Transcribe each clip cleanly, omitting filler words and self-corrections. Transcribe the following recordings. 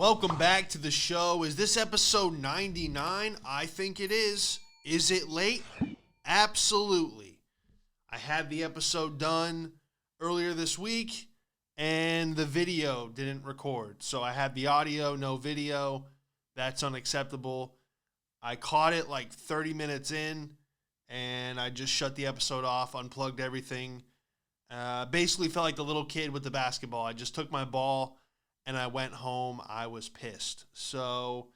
Welcome back to the show. Is this episode 99? I think it is. Is it late? Absolutely. I had the episode done earlier this week, and the video didn't record. So I had the audio, no video. That's unacceptable. I caught it like 30 minutes in, and I just shut the episode off, unplugged everything. Basically felt like the little kid with the basketball. I just took my ball, and I went home. I was pissed. So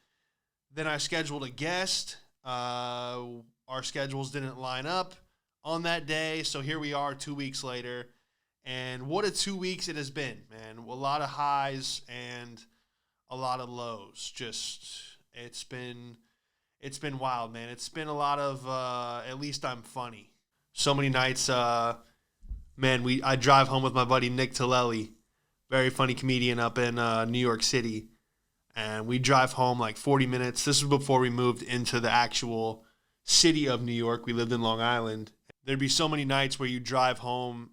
then I scheduled a guest. Our schedules didn't line up on that day. So here we are 2 weeks later. And what a 2 weeks it has been, man. A lot of highs and a lot of lows. It's been wild, man. It's been a lot of, at least I'm funny. So many nights, I drive home with my buddy Nick Tillelli. Very funny comedian up in New York City. And we drive home like 40 minutes. This was before we moved into the actual city of New York. We lived in Long Island. There'd be so many nights where you drive home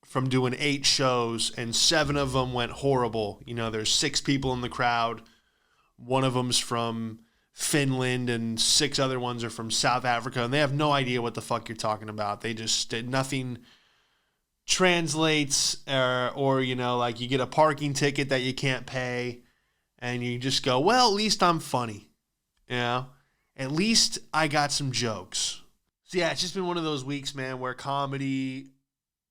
from doing 8 shows and 7 of them went horrible. You know, there's 6 people in the crowd. One of them's from Finland and 6 other ones are from South Africa. And they have no idea what the fuck you're talking about. They just did nothing translates or you know, like you get a parking ticket that you can't pay and you just go, well, at least I'm funny, you know, at least I got some jokes. So yeah, it's just been one of those weeks, man, where comedy,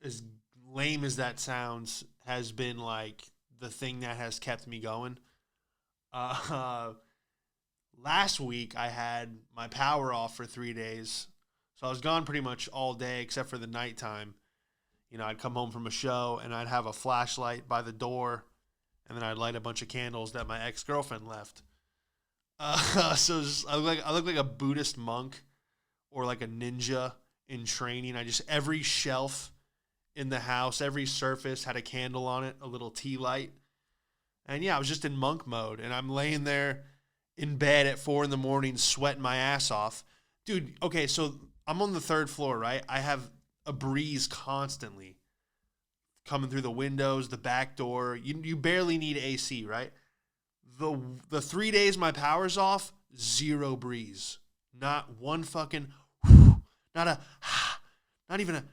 as lame as that sounds, has been like the thing that has kept me going. Last week I had my power off for 3 days, so I was gone pretty much all day except for the nighttime. You know, I'd come home from a show, and I'd have a flashlight by the door, and then I'd light a bunch of candles that my ex-girlfriend left. So I look like a Buddhist monk or like a ninja in training. Every shelf in the house, every surface had a candle on it, a little tea light. And yeah, I was just in monk mode, and I'm laying there in bed at 4 a.m, sweating my ass off. Dude, okay, so I'm on the 3rd floor, right? I have a breeze constantly coming through the windows, the back door. You barely need AC, right? The 3 days my power's off, 0 breeze. Not one fucking, not even a,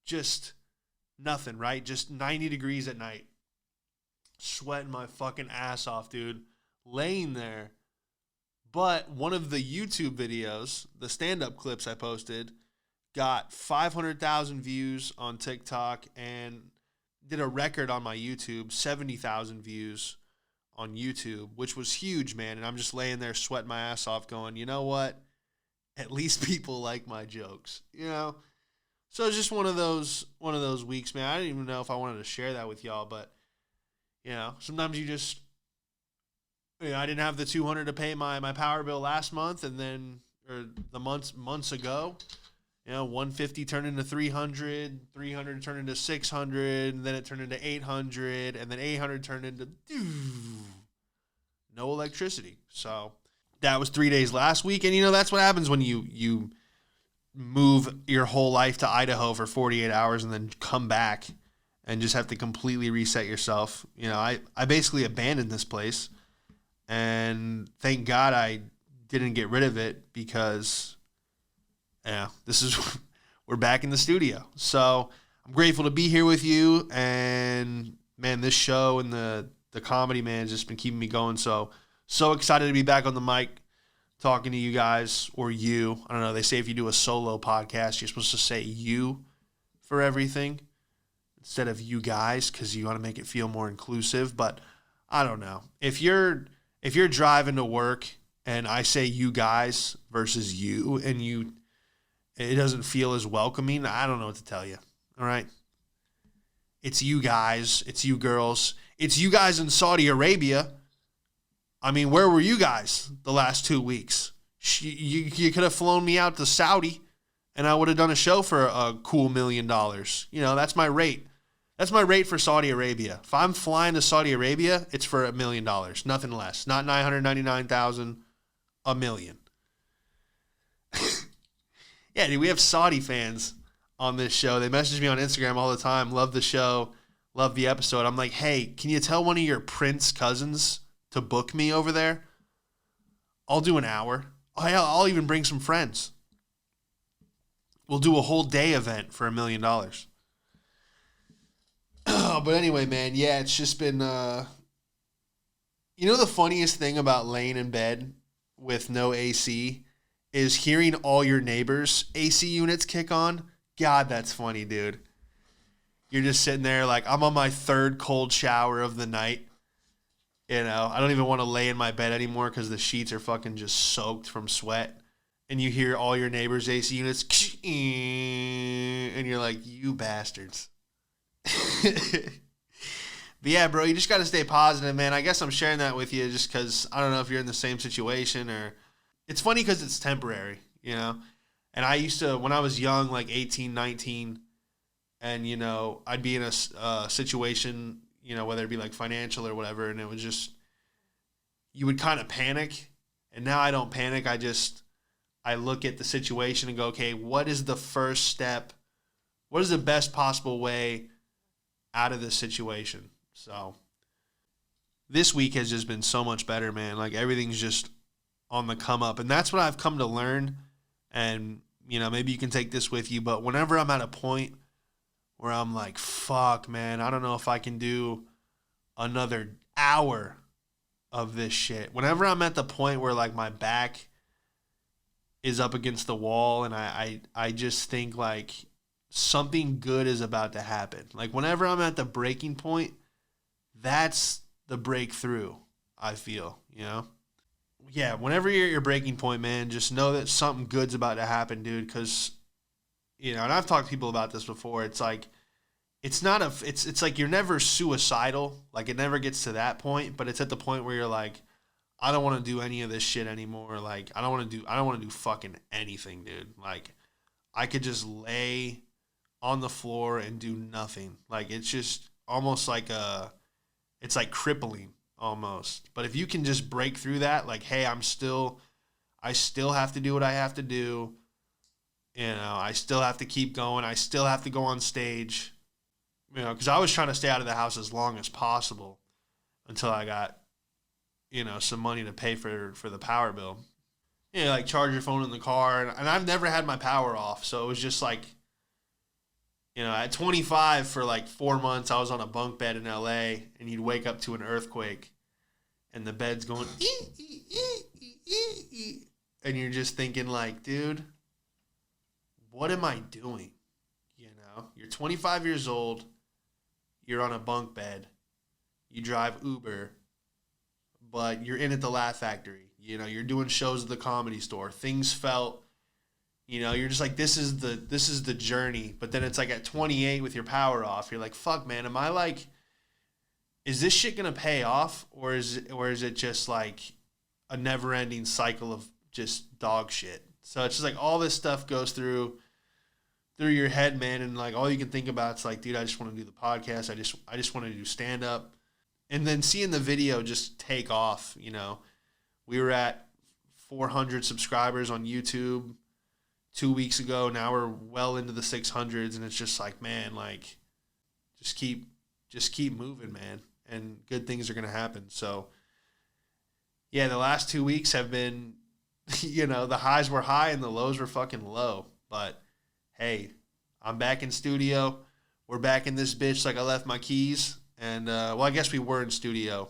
just nothing, right? Just 90 degrees at night. Sweating my fucking ass off, dude. Laying there. But one of the YouTube videos, the stand-up clips I posted, got 500,000 views on TikTok and did a record on my YouTube, 70,000 views on YouTube, which was huge, man. And I'm just laying there sweating my ass off going, you know what? At least people like my jokes, you know? So it's just one of those weeks, man. I didn't even know if I wanted to share that with y'all, but, you know, sometimes you just, you know, I didn't have the $200 to pay my power bill last month, and then, or the months ago. You know, 150 turned into 300, 300 turned into 600, and then it turned into 800, and then 800 turned into no electricity. So that was 3 days last week, and you know that's what happens when you move your whole life to Idaho for 48 hours and then come back and just have to completely reset yourself. You know, I basically abandoned this place, and thank God I didn't get rid of it because, yeah, we're back in the studio. So I'm grateful to be here with you. And, man, this show and the comedy, man, has just been keeping me going. So excited to be back on the mic talking to you guys, or you. I don't know. They say if you do a solo podcast, you're supposed to say you for everything instead of you guys because you want to make it feel more inclusive. But I don't know. If you're driving to work and I say you guys versus you and it doesn't feel as welcoming, I don't know what to tell you. All right? It's you guys. It's you girls. It's you guys in Saudi Arabia. I mean, where were you guys the last 2 weeks? You could have flown me out to Saudi, and I would have done a show for a cool $1 million. You know, that's my rate. That's my rate for Saudi Arabia. If I'm flying to Saudi Arabia, it's for $1 million. Nothing less. Not $999,000, $1 million. Yeah, dude, we have Saudi fans on this show. They message me on Instagram all the time. Love the show. Love the episode. I'm like, hey, can you tell one of your Prince cousins to book me over there, I'll do an hour. I'll even bring some friends. We'll do a whole day event for $1 million. But anyway, man, yeah, it's just been, you know, the funniest thing about laying in bed with no AC is hearing all your neighbors' AC units kick on. God, that's funny, dude. You're just sitting there like, I'm on my third cold shower of the night. You know, I don't even want to lay in my bed anymore because the sheets are fucking just soaked from sweat. And you hear all your neighbors' AC units, and you're like, you bastards. But yeah, bro, you just got to stay positive, man. I guess I'm sharing that with you just because I don't know if you're in the same situation or it's funny because it's temporary, you know? And I used to, when I was young, like 18, 19, and, you know, I'd be in a situation, you know, whether it be like financial or whatever, and it was just, you would kind of panic. And now I don't panic. I look at the situation and go, okay, what is the first step? What is the best possible way out of this situation? So this week has just been so much better, man. Like everything's just on the come up. And that's what I've come to learn. And, you know, maybe you can take this with you. But whenever I'm at a point where I'm like, fuck, man, I don't know if I can do another hour of this shit. Whenever I'm at the point where like my back is up against the wall and I just think like something good is about to happen. Like whenever I'm at the breaking point, that's the breakthrough, I feel, you know? Yeah, whenever you're at your breaking point, man, just know that something good's about to happen, dude, because, you know, and I've talked to people about this before, it's like, it's like you're never suicidal, like it never gets to that point, but it's at the point where you're like, I don't want to do any of this shit anymore, like, I don't want to do fucking anything, dude, like, I could just lay on the floor and do nothing, like, it's just almost like it's like crippling almost. But if you can just break through that, like, hey, I still have to do what I have to do. You know, I still have to keep going. I still have to go on stage. You know, because I was trying to stay out of the house as long as possible until I got, you know, some money to pay for the power bill. You know, like charge your phone in the car. And I've never had my power off. So it was just like, you know, at 25 for like 4 months, I was on a bunk bed in LA, and you'd wake up to an earthquake, and the bed's going, and you're just thinking like, dude, what am I doing? You know, you're 25 years old, you're on a bunk bed, you drive Uber, but you're in at the Laugh Factory. You know, you're doing shows at the Comedy Store. Things felt, you know, you're just like, this is the journey. But then it's like at 28 with your power off, you're like, fuck, man, am I like, is this shit gonna pay off, or is it just like a never-ending cycle of just dog shit? So it's just like all this stuff goes through your head, man, and like all you can think about is like, dude, I just want to do the podcast. I just want to do stand up, and then seeing the video just take off. You know, we were at 400 subscribers on YouTube 2 weeks ago. Now we're well into the 600s, and it's just like, man, like just keep moving, man, and good things are going to happen. So yeah, the last 2 weeks have been, you know, the highs were high and the lows were fucking low, but hey, I'm back in studio. We're back in this bitch like I left my keys, and well, I guess we were in studio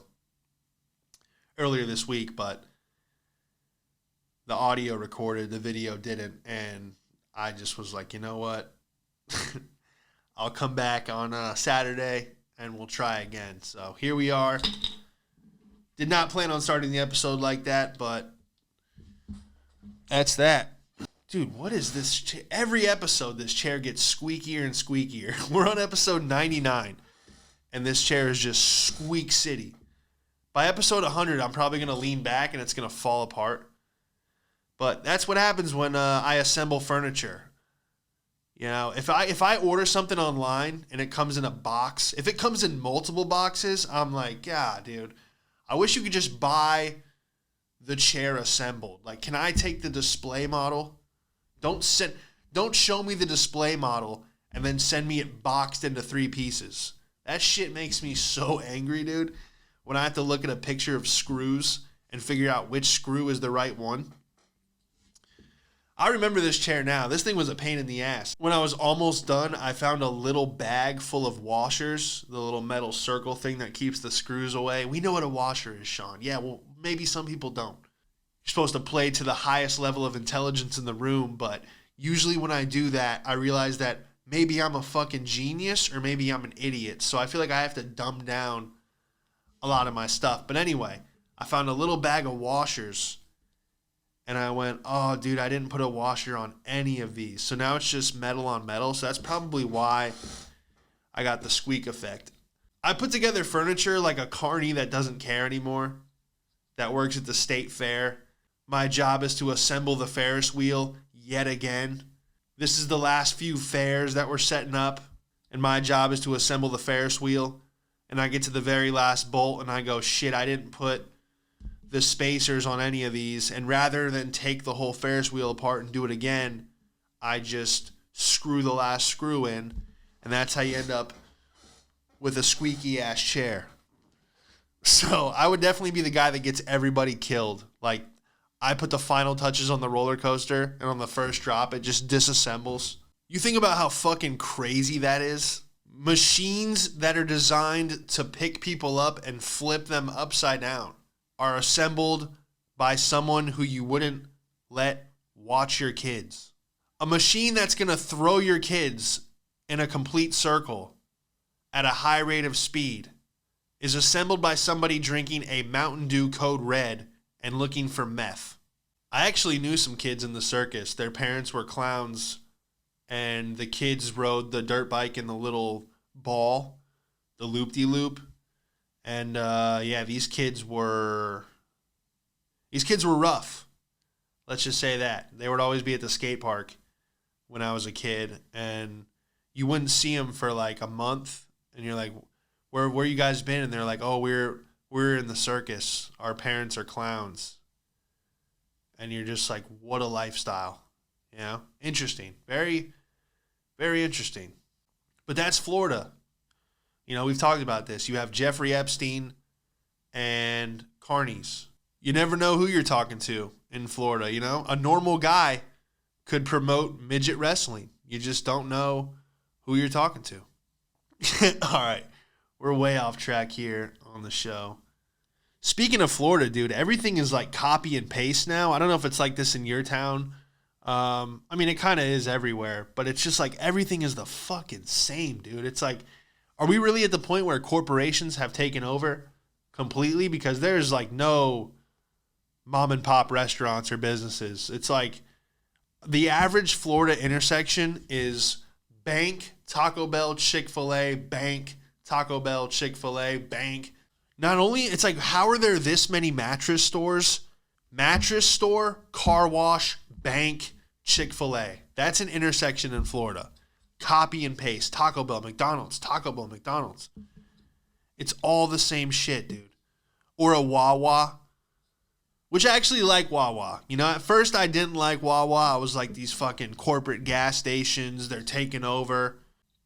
earlier this week, but the audio recorded, the video didn't, and I just was like, you know what? I'll come back on Saturday, and we'll try again. So here we are. Did not plan on starting the episode like that, but that's that. Dude, what is this? Every episode, this chair gets squeakier and squeakier. We're on episode 99, and this chair is just squeak city. By episode 100, I'm probably going to lean back, and it's going to fall apart. But that's what happens when I assemble furniture. You know, if I order something online and it comes in a box, if it comes in multiple boxes, I'm like, God, dude, I wish you could just buy the chair assembled. Like, can I take the display model? Don't show me the display model and then send me it boxed into 3 pieces. That shit makes me so angry, dude. when I have to look at a picture of screws and figure out which screw is the right one. I remember this chair now. This thing was a pain in the ass. When I was almost done, I found a little bag full of washers, the little metal circle thing that keeps the screws away. We know what a washer is, Sean. Yeah, well, maybe some people don't. You're supposed to play to the highest level of intelligence in the room, but usually when I do that, I realize that maybe I'm a fucking genius or maybe I'm an idiot. So I feel like I have to dumb down a lot of my stuff. But anyway, I found a little bag of washers. And I went, oh, dude, I didn't put a washer on any of these. So now it's just metal on metal. So that's probably why I got the squeak effect. I put together furniture like a carny that doesn't care anymore, that works at the state fair. My job is to assemble the Ferris wheel yet again. This is the last few fairs that we're setting up. And my job is to assemble the Ferris wheel. And I get to the very last bolt and I go, shit, I didn't put the spacers on any of these, and rather than take the whole Ferris wheel apart and do it again, I just screw the last screw in, and that's how you end up with a squeaky ass chair. So I would definitely be the guy that gets everybody killed. Like, I put the final touches on the roller coaster, and on the first drop, it just disassembles. You think about how fucking crazy that is? Machines that are designed to pick people up and flip them upside down are assembled by someone who you wouldn't let watch your kids. A machine that's going to throw your kids in a complete circle at a high rate of speed is assembled by somebody drinking a Mountain Dew Code Red and looking for meth. I actually knew some kids in the circus. Their parents were clowns, and the kids rode the dirt bike in the little ball, the loop-de-loop. And yeah, these kids were rough. Let's just say that. They would always be at the skate park when I was a kid, and you wouldn't see them for like a month, and you're like, where you guys been? And they're like, oh, we're in the circus. Our parents are clowns. And you're just like, what a lifestyle. You know? Interesting. Very, very interesting. But that's Florida. You know, we've talked about this. You have Jeffrey Epstein and carnies. You never know who you're talking to in Florida, you know? A normal guy could promote midget wrestling. You just don't know who you're talking to. All right. We're way off track here on the show. Speaking of Florida, dude, everything is like copy and paste now. I don't know if it's like this in your town. I mean, it kind of is everywhere, but it's just like everything is the fucking same, dude. It's like, are we really at the point where corporations have taken over completely? Because there's like no mom and pop restaurants or businesses. It's like the average Florida intersection is bank, Taco Bell, Chick-fil-A, bank, Taco Bell, Chick-fil-A, bank. Not only, it's like, how are there this many mattress stores? Mattress store, car wash, bank, Chick-fil-A. That's an intersection in Florida. Copy and paste. Taco Bell, McDonald's, Taco Bell, McDonald's. It's all the same shit, dude. Or a Wawa, which I actually like Wawa. You know, at first I didn't like Wawa. I was like, these fucking corporate gas stations, they're taking over.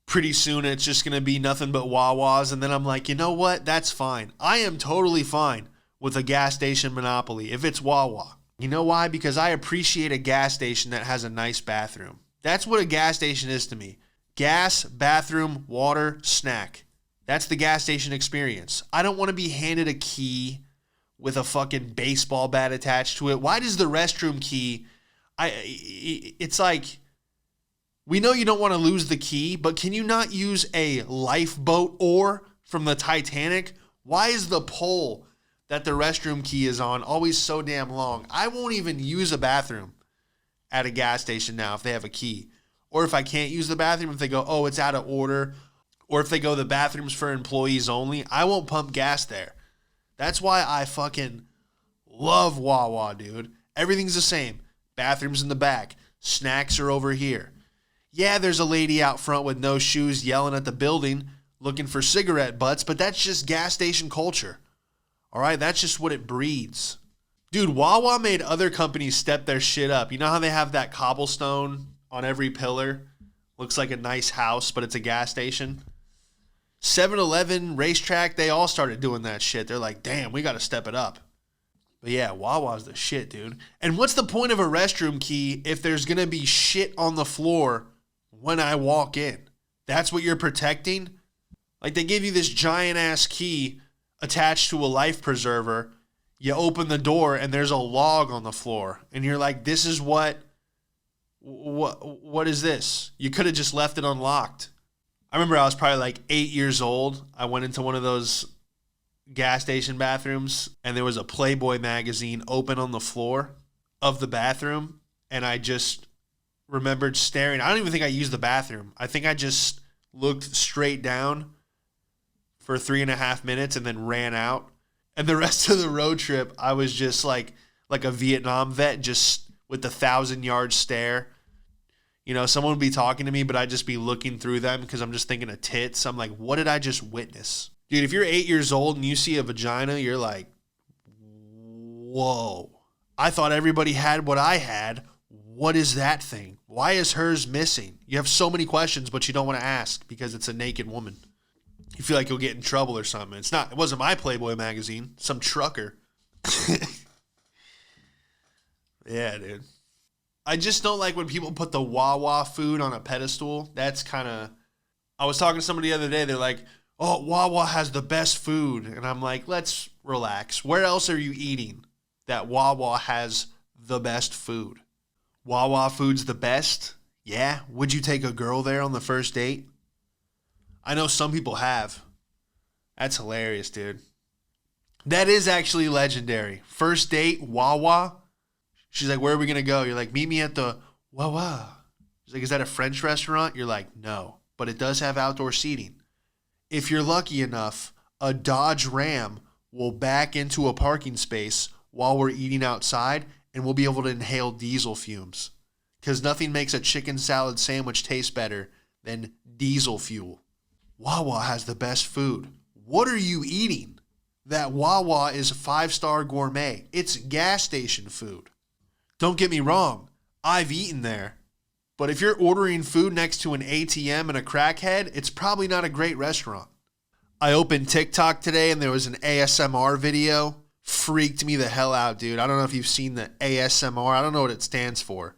Pretty soon it's just going to be nothing but Wawas. And then I'm like, you know what? That's fine. I am totally fine with a gas station monopoly if it's Wawa. You know why? Because I appreciate a gas station that has a nice bathroom. That's what a gas station is to me. Gas, bathroom, water, snack. That's the gas station experience. I don't want to be handed a key with a fucking baseball bat attached to it. Why does the restroom key... It's like... We know you don't want to lose the key, but can you not use a lifeboat oar from the Titanic? Why is the pole that the restroom key is on always so damn long? I won't even use a bathroom at a gas station now if they have a key. Or if I can't use the bathroom, if they go, oh, it's out of order. Or if they go, the bathroom's for employees only, I won't pump gas there. That's why I fucking love Wawa, dude. Everything's the same. Bathroom's in the back. Snacks are over here. Yeah, there's a lady out front with no shoes yelling at the building looking for cigarette butts, but that's just gas station culture. All right, that's just what it breeds. Dude, Wawa made other companies step their shit up. You know how they have that cobblestone on every pillar? Looks like a nice house, but it's a gas station. 7-Eleven, Racetrack, they all started doing that shit. They're like, damn, we got to step it up. But yeah, Wawa's the shit, dude. And what's the point of a restroom key if there's going to be shit on the floor when I walk in? That's what you're protecting? Like, they give you this giant-ass key attached to a life preserver. You open the door, and there's a log on the floor. And you're like, this is what is this? You could have just left it unlocked. I remember I was probably like 8 years old. I went into one of those gas station bathrooms, and there was a Playboy magazine open on the floor of the bathroom, and I just remembered staring. I don't even think I used the bathroom. I think I just looked straight down for 3.5 minutes and then ran out. And the rest of the road trip, I was just like a Vietnam vet, just with the 1,000-yard stare. You know, someone would be talking to me, but I'd just be looking through them because I'm just thinking of tits. I'm like, what did I just witness? Dude, if you're 8 years old and you see a vagina, you're like, whoa. I thought everybody had what I had. What is that thing? Why is hers missing? You have so many questions, but you don't want to ask because it's a naked woman. You feel like you'll get in trouble or something. It wasn't my Playboy magazine. Some trucker. Yeah, dude. I just don't like when people put the Wawa food on a pedestal. That's kind of... I was talking to somebody the other day. They're like, oh, Wawa has the best food. And I'm like, let's relax. Where else are you eating that Wawa has the best food? Wawa food's the best? Yeah. Would you take a girl there on the first date? I know some people have. That's hilarious, dude. That is actually legendary. First date, Wawa. She's like, where are we going to go? You're like, meet me at the Wawa. She's like, is that a French restaurant? You're like, no, but it does have outdoor seating. If you're lucky enough, a Dodge Ram will back into a parking space while we're eating outside, and we'll be able to inhale diesel fumes. Because nothing makes a chicken salad sandwich taste better than diesel fuel. Wawa has the best food. What are you eating? That Wawa is 5-star gourmet. It's gas station food. Don't get me wrong, I've eaten there. But if you're ordering food next to an ATM and a crackhead, it's probably not a great restaurant. I opened TikTok today and there was an ASMR video. Freaked me the hell out, dude. I don't know if you've seen the ASMR. I don't know what it stands for.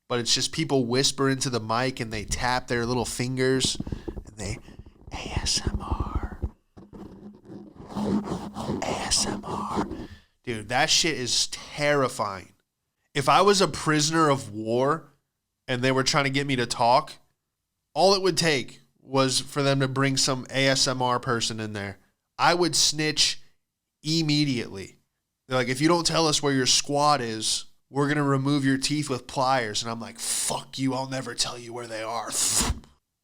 But it's just people whisper into the mic and they tap their little fingers and they ASMR. ASMR. Dude, that shit is terrifying. If I was a prisoner of war and they were trying to get me to talk, all it would take was for them to bring some ASMR person in there. I would snitch immediately. They're like, if you don't tell us where your squad is, we're going to remove your teeth with pliers. And I'm like, fuck you, I'll never tell you where they are.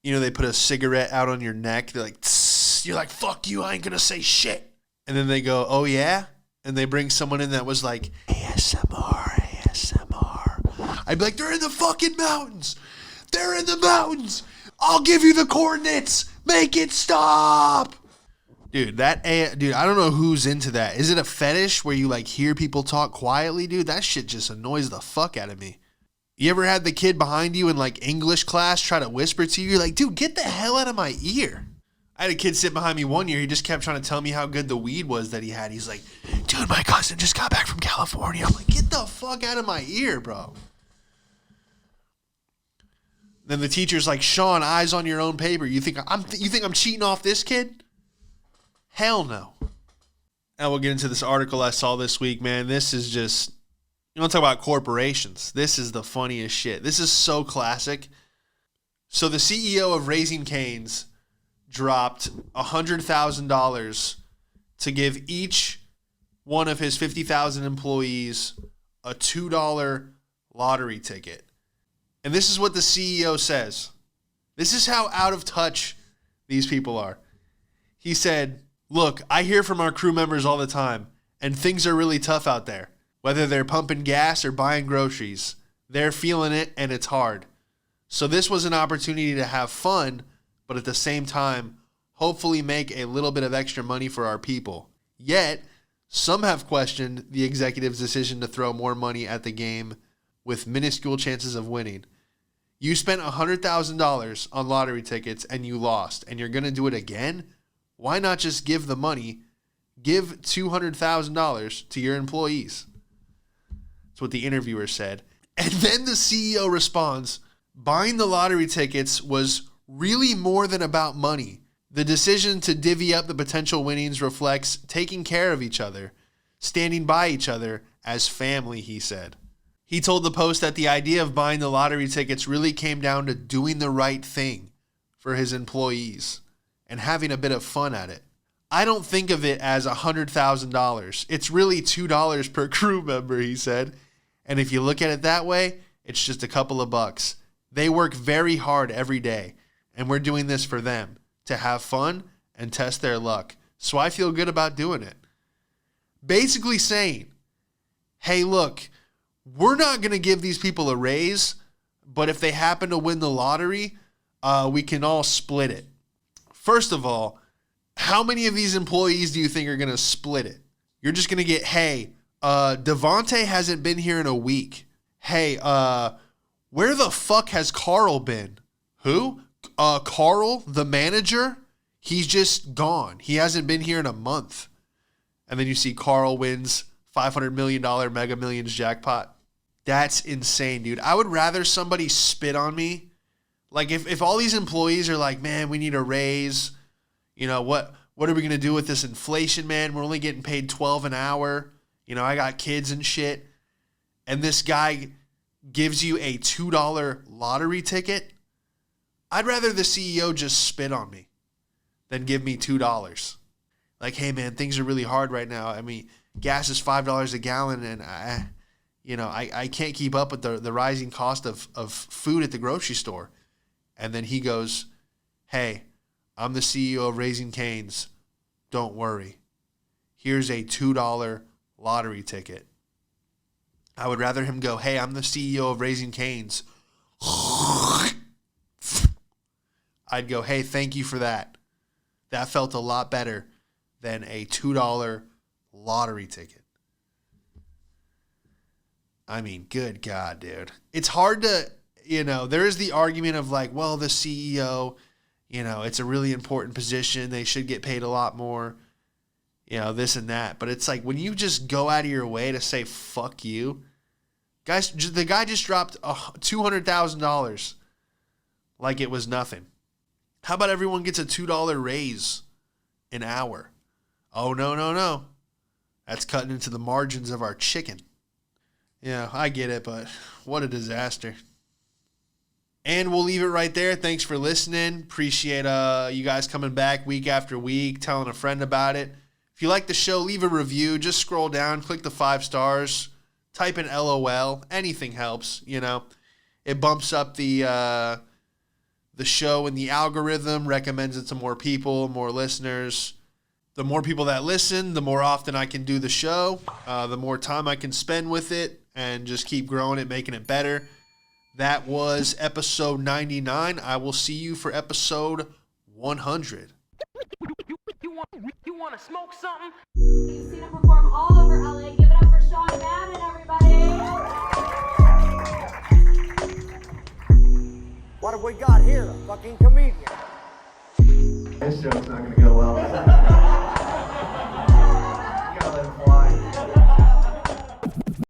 You know, they put a cigarette out on your neck. They're like, tss. You're like, fuck you, I ain't going to say shit. And then they go, oh yeah? And they bring someone in that was like, ASMR. I'd be like, they're in the fucking mountains. They're in the mountains. I'll give you the coordinates. Make it stop. Dude, I don't know who's into that. Is it a fetish where you like hear people talk quietly, dude? That shit just annoys the fuck out of me. You ever had the kid behind you in like English class try to whisper to you? You're like, dude, get the hell out of my ear. I had a kid sit behind me one year. He just kept trying to tell me how good the weed was that he had. He's like, dude, my cousin just got back from California. I'm like, get the fuck out of my ear, bro. Then the teacher's like, Sean, eyes on your own paper. You think I'm cheating off this kid? Hell no. Now we'll get into this article I saw this week, man. This is just, you want to talk about corporations. This is the funniest shit. This is so classic. So the CEO of Raising Cane's dropped $100,000 to give each one of his 50,000 employees a $2 lottery ticket. And this is what the CEO says. This is how out of touch these people are. He said, look, I hear from our crew members all the time, and things are really tough out there. Whether they're pumping gas or buying groceries, they're feeling it and it's hard. So this was an opportunity to have fun, but at the same time, hopefully make a little bit of extra money for our people. Yet, some have questioned the executive's decision to throw more money at the game with minuscule chances of winning. You spent $100,000 on lottery tickets and you lost, and you're going to do it again? Why not just give the money? Give $200,000 to your employees. That's what the interviewer said. And then the CEO responds, buying the lottery tickets was really more than about money. The decision to divvy up the potential winnings reflects taking care of each other, standing by each other as family, he said. He told the Post that the idea of buying the lottery tickets really came down to doing the right thing for his employees and having a bit of fun at it. I don't think of it as $100,000. It's really $2 per crew member, he said. And if you look at it that way, it's just a couple of bucks. They work very hard every day, and we're doing this for them to have fun and test their luck. So I feel good about doing it. Basically saying, hey, look, we're not going to give these people a raise, but if they happen to win the lottery, we can all split it. First of all, how many of these employees do you think are going to split it? You're just going to get, hey, Devontae hasn't been here in a week. Hey, where the fuck has Carl been? Who? Carl, the manager? He's just gone. He hasn't been here in a month. And then you see Carl wins $500 million Mega Millions jackpot. That's insane, dude. I would rather somebody spit on me. Like if all these employees are like, man, we need a raise. You know, what are we going to do with this inflation, man? We're only getting paid $12 an hour. You know, I got kids and shit. And this guy gives you a $2 lottery ticket. I'd rather the CEO just spit on me than give me $2. Like, hey, man, things are really hard right now. I mean, gas is $5 a gallon, and I can't keep up with the rising cost of food at the grocery store. And then he goes, hey, I'm the CEO of Raising Cane's. Don't worry. Here's a $2 lottery ticket. I would rather him go, hey, I'm the CEO of Raising Cane's. I'd go, hey, thank you for that. That felt a lot better than a $2 lottery ticket. I mean, good God, dude. It's hard to, there is the argument of like, well, the CEO, it's a really important position. They should get paid a lot more, this and that. But it's like when you just go out of your way to say, fuck you. Guys, the guy just dropped $200,000 like it was nothing. How about everyone gets a $2 raise an hour? Oh, no. That's cutting into the margins of our chicken. Yeah, I get it, but what a disaster. And we'll leave it right there. Thanks for listening. Appreciate you guys coming back week after week, telling a friend about it. If you like the show, leave a review. Just scroll down, click the 5 stars, type in LOL. Anything helps, It bumps up the show in the algorithm, recommends it to more people, more listeners. The more people that listen, the more often I can do the show, the more time I can spend with it and just keep growing it, making it better. That was episode 99. I will see you for episode 100. You want to smoke something? You've seen him perform all over LA. Give it up for Sean Madden, everybody. What have we got here? A fucking comedian. This joke's not going to go well.